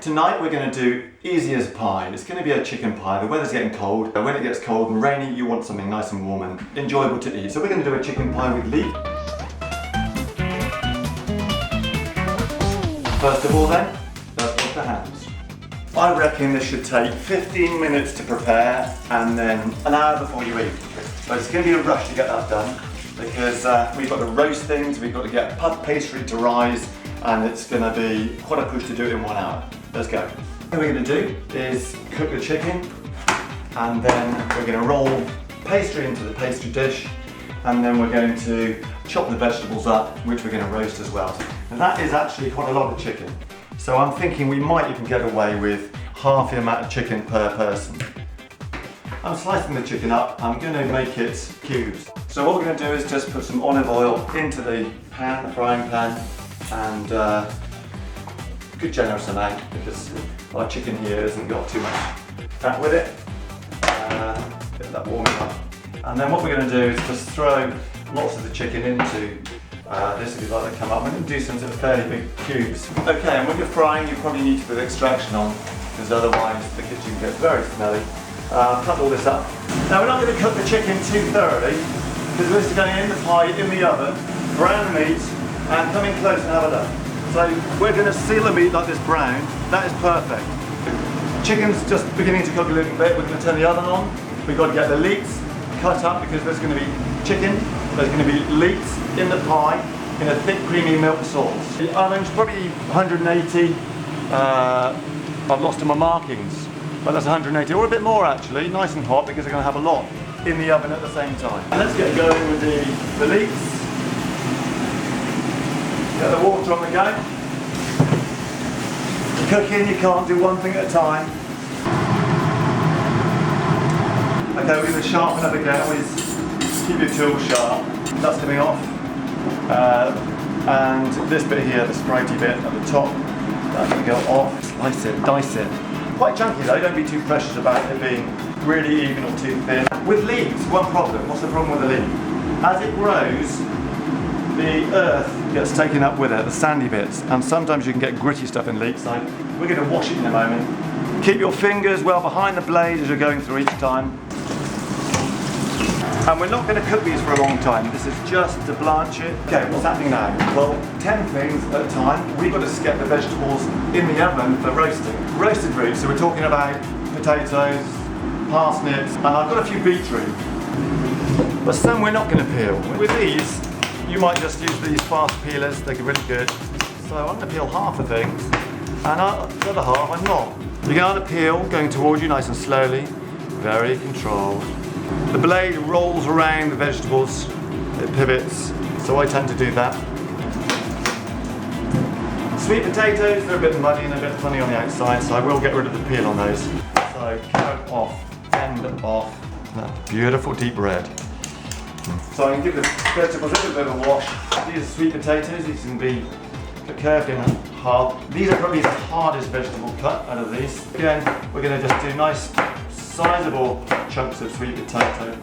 Tonight we're going to do easy as pie. It's going to be a chicken pie. The weather's getting cold. When it gets cold and rainy, you want something nice and warm and enjoyable to eat. So we're going to do a chicken pie with leek. First of all then, let's wash the hands. I reckon this should take 15 minutes to prepare and then an hour before you eat. But it's going to be a rush to get that done because we've got to roast things, we've got to get puff pastry to rise, and it's going to be quite a push to do it in 1 hour. Let's go. What we're going to do is cook the chicken, and then we're going to roll pastry into the pastry dish, and then we're going to chop the vegetables up, which we're going to roast as well. And that is actually quite a lot of chicken. So I'm thinking we might even get away with half the amount of chicken per person. I'm slicing the chicken up. I'm going to make it cubes. So what we're going to do is just put some olive oil into the pan, the frying pan, and a good generous amount because our chicken here hasn't got too much fat with it. Get that warming up. And then what we're going to do is just throw lots of the chicken into this if you'd like to come up. We're going to do some sort of fairly big cubes. Okay, and when you're frying, you probably need to put extraction on because otherwise the kitchen gets very smelly. Cut all this up. Now we're not going to cook the chicken too thoroughly because this is going in the pie in the oven, brown meat, and come in close and have a look. So we're going to seal the meat like this brown. That is perfect. Chicken's just beginning to cook a little bit. We're going to turn the oven on. We've got to get the leeks cut up because there's going to be chicken, there's going to be leeks in the pie in a thick creamy milk sauce. The oven's probably 180. I've lost in my markings, but that's 180 or a bit more actually, nice and hot because we're going to have a lot in the oven at the same time. And let's get going with the leeks. Get the water on the go. Cooking, you can't do one thing at a time. Okay, we're going to sharpen up again. Always keep your tools sharp. That's coming off. And this bit here, the spritey bit at the top, that's going to go off. Slice it, dice it. Quite chunky though, don't be too precious about it being really even or too thin. With leeks, one problem. What's the problem with the leek? As it grows, the earth gets taken up with it, the sandy bits, and sometimes you can get gritty stuff in leeks. So we're going to wash it in a moment. Keep your fingers well behind the blade as you're going through each time. And we're not going to cook these for a long time. This is just to blanch it. Okay, what's happening now? Well, 10 things at a time. We've got to get the vegetables in the oven for roasting. Roasted roots, so we're talking about potatoes, parsnips, and I've got a few beetroot. But some we're not going to peel. With these, you might just use these fast peelers, they're really good. So I'm going to peel half the things, and the other half I'm not. You're going to peel, going towards you nice and slowly, very controlled. The blade rolls around the vegetables, it pivots, so I tend to do that. Sweet potatoes, they're a bit muddy and a bit funny on the outside, so I will get rid of the peel on those. So carrot off, end off, that beautiful deep red. So I can give the vegetables a little bit of a wash. These are sweet potatoes, these can be curved in half. These are probably the hardest vegetable cut out of these. Again, we're going to just do nice, sizable chunks of sweet potato.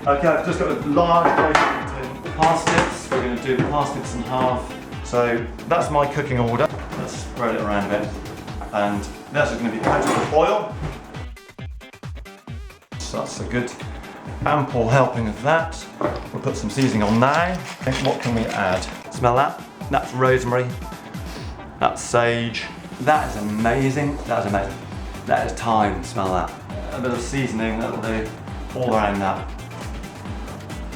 Okay, I've just got a large roasted parsnips. We're going to do the parsnips in half. So that's my cooking order. Let's spread it around a bit. And that's going to be coated with oil. So that's a good ample helping of that. We'll put some seasoning on now. What can we add? Smell that? That's rosemary. That's sage. That is amazing. That is amazing. That is thyme. Smell that. A bit of seasoning, that'll do all around that.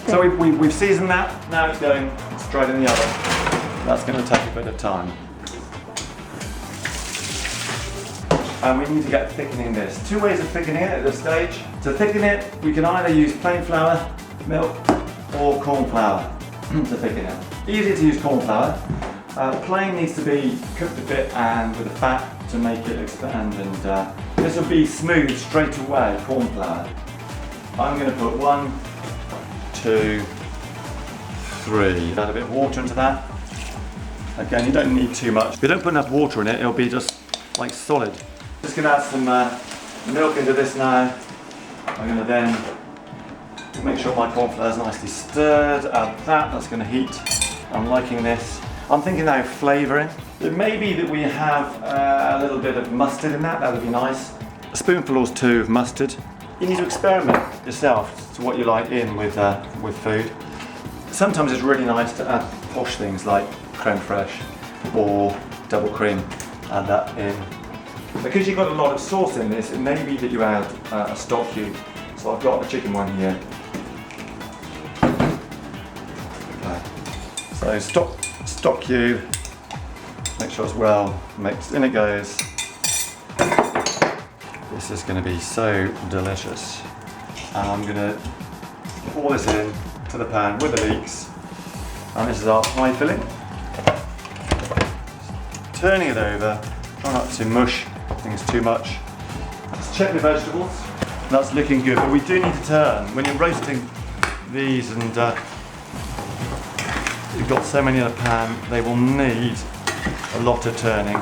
So we've seasoned that. Now it's going straight in the oven. That's going to take a bit of time. And we need to get thickening this. Two ways of thickening it at this stage. To thicken it, we can either use plain flour, milk, or corn flour to thicken it. Easier to use corn flour. Plain needs to be cooked a bit and with the fat to make it expand, and this will be smooth straight away, corn flour. I'm going to put 1, 2, 3. Add a bit of water into that. Again, you don't need too much. If you don't put enough water in it, it'll be just like solid. Just going to add some milk into this now. I'm going to then make sure my corn flour is nicely stirred. Add that, that's going to heat. I'm liking this. I'm thinking now of flavouring. It may be that we have a little bit of mustard in that would be nice. A spoonful or two of mustard. You need to experiment yourself to what you like in with food. Sometimes it's really nice to add posh things like creme fraiche or double cream. Add that in. Because you've got a lot of sauce in this, it may be that you add a stock cube. So I've got a chicken one here. Okay. So stock cube. Make sure it's well mixed. In it goes. This is going to be so delicious. And I'm going to pour this in to the pan with the leeks. And this is our pie filling. Turning it over, try not to mush things too much. Let's check the vegetables. That's looking good, but we do need to turn. When you're roasting these and you've got so many in a pan, they will need a lot of turning.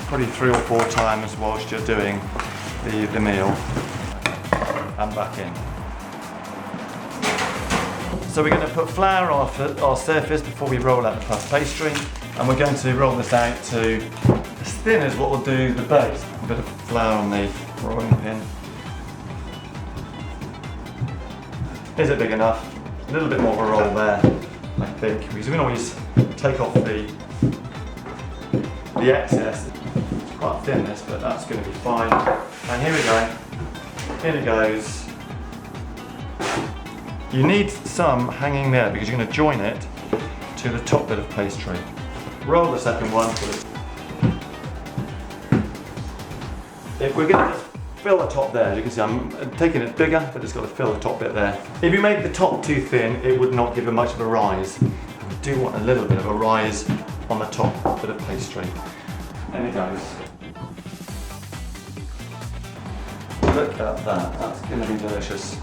Probably 3 or 4 times whilst you're doing the meal. And back in. So we're going to put flour on our surface before we roll out the puff pastry, and we're going to roll this out to as thin as what will do the base. A bit of flour on the rolling pin. Is it big enough? A little bit more of a roll there, I think, because we can always take off the excess. It's quite thin this, but that's going to be fine. And here we go. In it goes. You need some hanging there because you're going to join it to the top bit of pastry. Roll the second one. We're going to just fill the top there. As you can see, I'm taking it bigger, but it's got to fill the top bit there. If you made the top too thin, it would not give it much of a rise. We do want a little bit of a rise on the top bit of pastry. There it goes. Look at that. That's going to be delicious.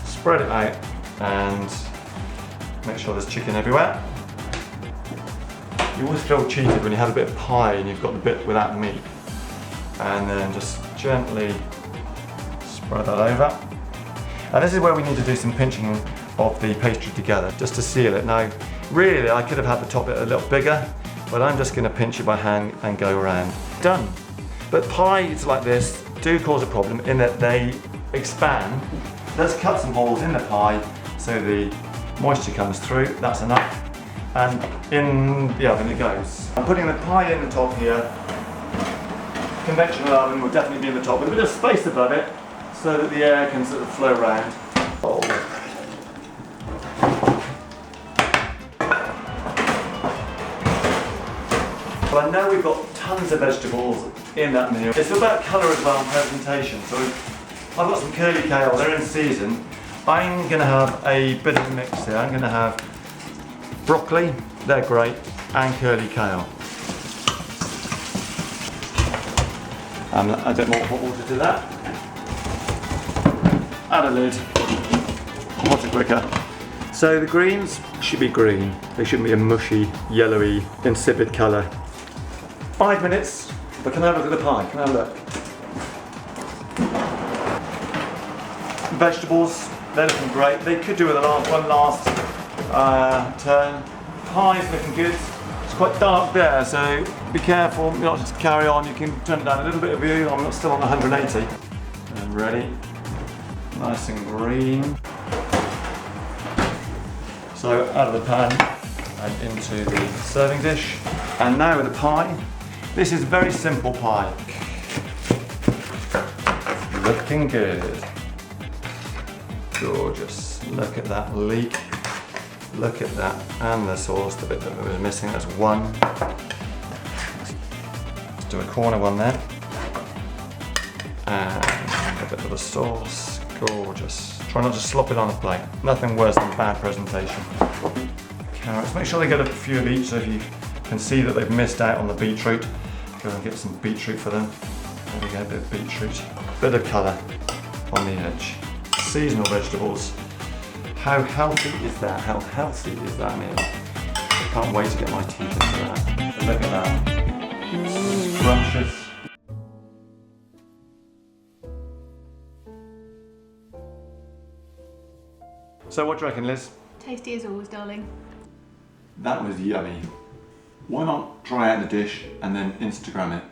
Spread it out. And make sure there's chicken everywhere. You always feel cheated when you have a bit of pie and you've got the bit without meat. And then just gently spread that over. And this is where we need to do some pinching of the pastry together, just to seal it. Now, really, I could have had the top bit a little bigger, but I'm just going to pinch it by hand and go around. Done. But pies like this do cause a problem in that they expand. Let's cut some holes in the pie so the moisture comes through. That's enough. And in the oven it goes. I'm putting the pie in the top here. Conventional oven will definitely be in the top with a bit of space above it so that the air can sort of flow around. Well, I know we've got tons of vegetables in that meal. It's about colour as well and presentation. So I've got some curly kale, they're in season. I'm going to have a bit of a mix here. I'm going to have broccoli, they're great, and curly kale. Add a bit more hot water to that. Add a lid. Hotter quicker. So the greens should be green. They shouldn't be a mushy, yellowy, insipid colour. 5 minutes, but can I have a look at the pie? Can I have a look? Vegetables, they're looking great. They could do with one last turn. Pie's looking good. It's quite dark there, so be careful, not just carry on. You can turn it down a little bit of view. I'm not still on 180. And ready. Nice and green. So out of the pan and into the serving dish. And now with the pie. This is a very simple pie. Looking good. Gorgeous. Look at that leek. Look at that. And the sauce, the bit that was missing, that's one. Let's do a corner one there. And a bit of the sauce. Gorgeous. Try not to slop it on a plate. Nothing worse than bad presentation. Carrots. Make sure they get a few of each, so if you can see that they've missed out on the beetroot, go and get some beetroot for them. There we go, a bit of beetroot. Bit of colour on the edge. Seasonal vegetables. How healthy is that? How healthy is that meal? I can't wait to get my teeth into that. But look at that. Scrumptious. So what do you reckon, Liz? Tasty as always, darling. That was yummy. Why not try out the dish and then Instagram it?